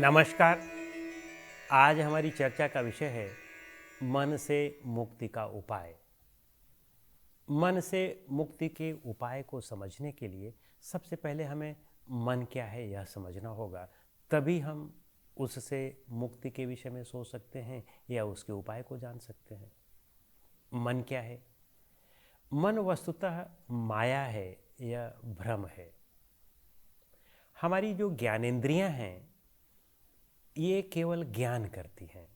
नमस्कार। आज हमारी चर्चा का विषय है मन से मुक्ति का उपाय। मन से मुक्ति के उपाय को समझने के लिए सबसे पहले हमें मन क्या है यह समझना होगा, तभी हम उससे मुक्ति के विषय में सोच सकते हैं या उसके उपाय को जान सकते हैं। मन क्या है? मन वस्तुतः माया है या भ्रम है। हमारी जो ज्ञानेंद्रियां हैं ये केवल ज्ञान करती हैं,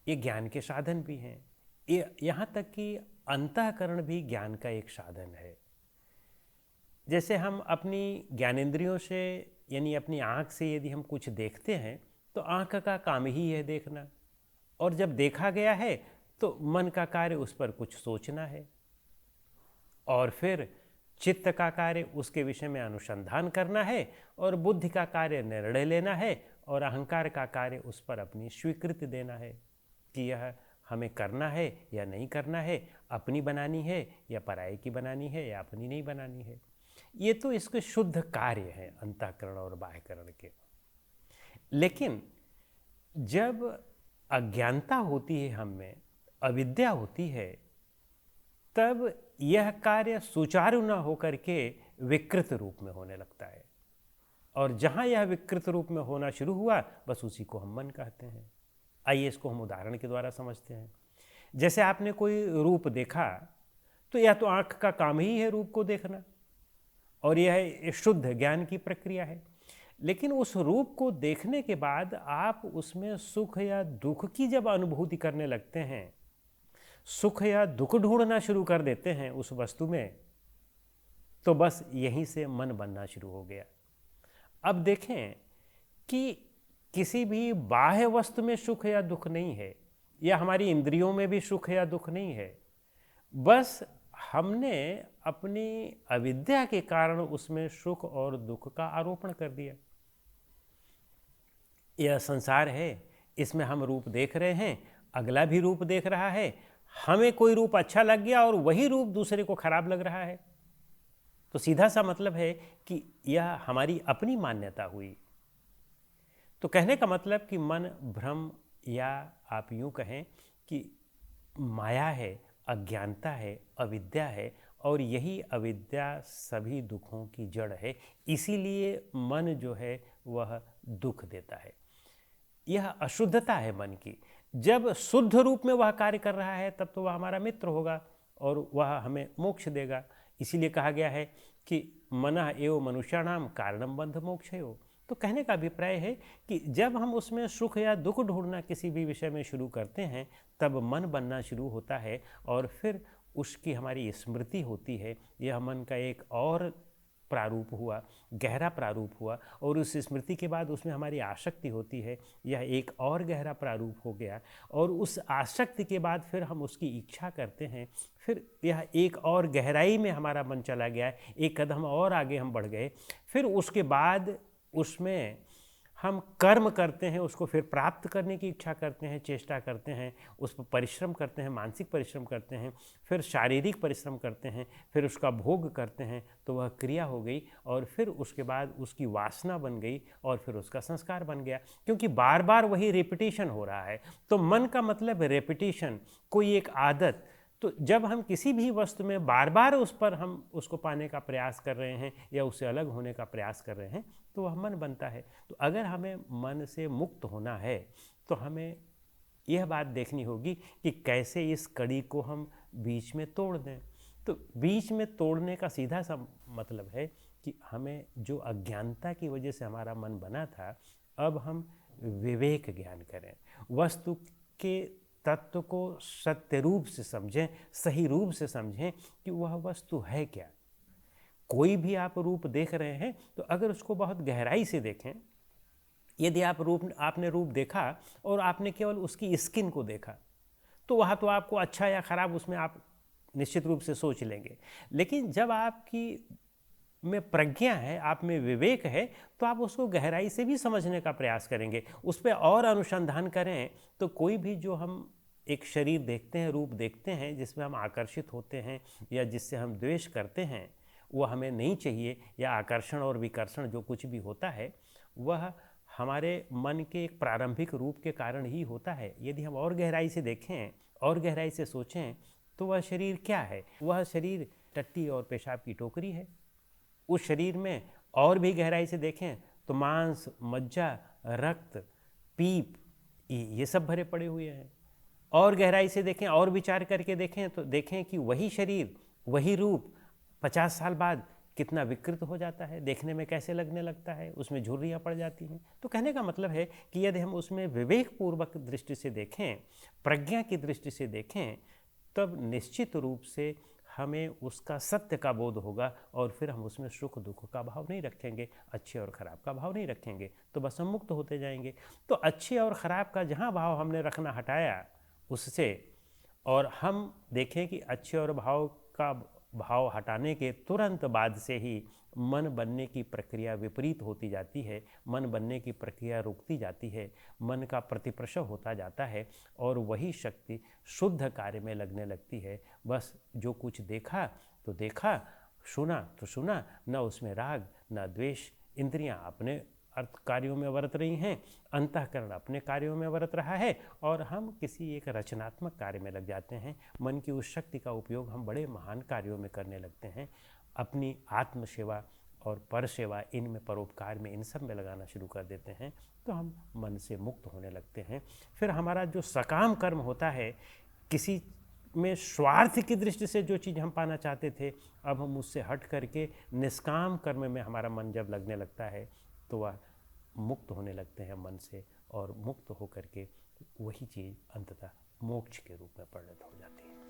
ये ज्ञान के साधन भी हैं। ये यहाँ तक कि अंतःकरण भी ज्ञान का एक साधन है। जैसे हम अपनी ज्ञानेंद्रियों से यानी अपनी आँख से यदि हम कुछ देखते हैं तो आँख का काम ही है देखना, और जब देखा गया है तो मन का कार्य उस पर कुछ सोचना है, और फिर चित्त का कार्य उसके विषय में अनुसंधान करना है, और बुद्धि का कार्य निर्णय लेना है, और अहंकार का कार्य उस पर अपनी स्वीकृति देना है कि यह हमें करना है या नहीं करना है, अपनी बनानी है या पराये की बनानी है या अपनी नहीं बनानी है। ये तो इसके शुद्ध कार्य हैं अंतःकरण और बाह्यकरण के। लेकिन जब अज्ञानता होती है, हम में अविद्या होती है, तब यह कार्य सुचारू न होकर के विकृत रूप में होने लगता है, और जहाँ यह विकृत रूप में होना शुरू हुआ बस उसी को हम मन कहते हैं। आइए इसको हम उदाहरण के द्वारा समझते हैं। जैसे आपने कोई रूप देखा तो यह तो आँख का काम ही है रूप को देखना, और यह शुद्ध ज्ञान की प्रक्रिया है। लेकिन उस रूप को देखने के बाद आप उसमें सुख या दुख की जब अनुभूति करने लगते हैं, सुख या दुख ढूंढना शुरू कर देते हैं उस वस्तु में, तो बस यहीं से मन बनना शुरू हो गया। अब देखें कि किसी भी बाह्य वस्तु में सुख या दुख नहीं है, या हमारी इंद्रियों में भी सुख या दुख नहीं है। बस हमने अपनी अविद्या के कारण उसमें सुख और दुख का आरोपण कर दिया। यह संसार है, इसमें हम रूप देख रहे हैं, अगला भी रूप देख रहा है, हमें कोई रूप अच्छा लग गया और वही रूप दूसरे को खराब लग रहा है। तो सीधा सा मतलब है कि यह हमारी अपनी मान्यता हुई। तो कहने का मतलब कि मन भ्रम, या आप यूं कहें कि माया है, अज्ञानता है, अविद्या है, और यही अविद्या सभी दुखों की जड़ है। इसीलिए मन जो है वह दुख देता है। यह अशुद्धता है मन की। जब शुद्ध रूप में वह कार्य कर रहा है तब तो वह हमारा मित्र होगा और वह हमें मोक्ष देगा। इसीलिए कहा गया है कि मनः एव मनुष्याणाम कारणम बंध मोक्षयो। तो कहने का अभिप्राय है कि जब हम उसमें सुख या दुख ढूंढना किसी भी विषय में शुरू करते हैं तब मन बनना शुरू होता है, और फिर उसकी हमारी स्मृति होती है। यह मन का एक और प्रारूप हुआ, गहरा प्रारूप हुआ, और उस स्मृति के बाद उसमें हमारी आसक्ति होती है। यह एक और गहरा प्रारूप हो गया, और उस आसक्ति के बाद फिर हम उसकी इच्छा करते हैं। फिर यह एक और गहराई में हमारा मन चला गया, एक कदम और आगे हम बढ़ गए। फिर उसके बाद उसमें हम कर्म करते हैं, उसको फिर प्राप्त करने की इच्छा करते हैं, चेष्टा करते हैं, उस पर परिश्रम करते हैं, मानसिक परिश्रम करते हैं, फिर शारीरिक परिश्रम करते हैं, फिर उसका भोग करते हैं, तो वह क्रिया हो गई, और फिर उसके बाद उसकी वासना बन गई, और फिर उसका संस्कार बन गया। क्योंकि बार बार वही रिपीटिशन हो रहा है। तो मन का मतलब रेपिटिशन, कोई एक आदत। तो जब हम किसी भी वस्तु में बार बार उस पर हम उसको पाने का प्रयास कर रहे हैं या उससे अलग होने का प्रयास कर रहे हैं तो वह मन बनता है। तो अगर हमें मन से मुक्त होना है तो हमें यह बात देखनी होगी कि कैसे इस कड़ी को हम बीच में तोड़ दें। तो बीच में तोड़ने का सीधा सा मतलब है कि हमें जो अज्ञानता की वजह से हमारा मन बना था, अब हम विवेक ज्ञान करें, वस्तु के तत्व को सत्य रूप से समझें, सही रूप से समझें कि वह वस्तु है क्या। कोई भी आप रूप देख रहे हैं तो अगर उसको बहुत गहराई से देखें, यदि आपने रूप देखा और आपने केवल उसकी स्किन को देखा तो वहाँ तो आपको अच्छा या खराब उसमें आप निश्चित रूप से सोच लेंगे। लेकिन जब आपकी में प्रज्ञा है, आप में विवेक है, तो आप उसको गहराई से भी समझने का प्रयास करेंगे, उस पर और अनुसंधान करें। तो कोई भी जो हम एक शरीर देखते हैं, रूप देखते हैं जिसमें हम आकर्षित होते हैं या जिससे हम द्वेष करते हैं, वो हमें नहीं चाहिए, या आकर्षण और विकर्षण जो कुछ भी होता है वह हमारे मन के एक प्रारंभिक रूप के कारण ही होता है। यदि हम और गहराई से देखें और गहराई से सोचें तो वह शरीर क्या है? वह शरीर टट्टी और पेशाब की टोकरी है। उस शरीर में और भी गहराई से देखें तो मांस, मज्जा, रक्त, पीप ये सब भरे पड़े हुए हैं। और गहराई से देखें और विचार करके देखें तो देखें कि वही शरीर, वही रूप 50 साल बाद कितना विकृत हो जाता है, देखने में कैसे लगने लगता है, उसमें झुर्रियाँ पड़ जाती हैं। तो कहने का मतलब है कि यदि हम उसमें विवेकपूर्वक दृष्टि से देखें, प्रज्ञा की दृष्टि से देखें, तब निश्चित रूप से हमें उसका सत्य का बोध होगा और फिर हम उसमें सुख दुख का भाव नहीं रखेंगे, अच्छे और ख़राब का भाव नहीं रखेंगे, तो बस हम मुक्त होते जाएंगे। तो अच्छे और ख़राब का जहाँ भाव हमने रखना हटाया उससे, और हम देखें कि अच्छे और भाव हटाने के तुरंत बाद से ही मन बनने की प्रक्रिया विपरीत होती जाती है, मन बनने की प्रक्रिया रुकती जाती है, मन का प्रतिप्रसव होता जाता है और वही शक्ति शुद्ध कार्य में लगने लगती है। बस जो कुछ देखा तो देखा, सुना तो सुना, न उसमें राग न द्वेष, इंद्रियां अपने अर्थ कार्यों में वर्त रही हैं, अंतःकरण अपने कार्यों में वर्त रहा है और हम किसी एक रचनात्मक कार्य में लग जाते हैं। मन की उस शक्ति का उपयोग हम बड़े महान कार्यों में करने लगते हैं। अपनी आत्म सेवा और पर सेवा, इनमें परोपकार में, इन सब में लगाना शुरू कर देते हैं तो हम मन से मुक्त होने लगते हैं। फिर हमारा जो सकाम कर्म होता है, किसी में स्वार्थ की दृष्टि से जो चीज़ हम पाना चाहते थे, अब हम उससे हट करके निष्काम कर्म में हमारा मन जब लगने लगता है तो वह मुक्त होने लगते हैं मन से, और मुक्त होकर के वही चीज़ अंततः मोक्ष के रूप में परिणत हो जाती है।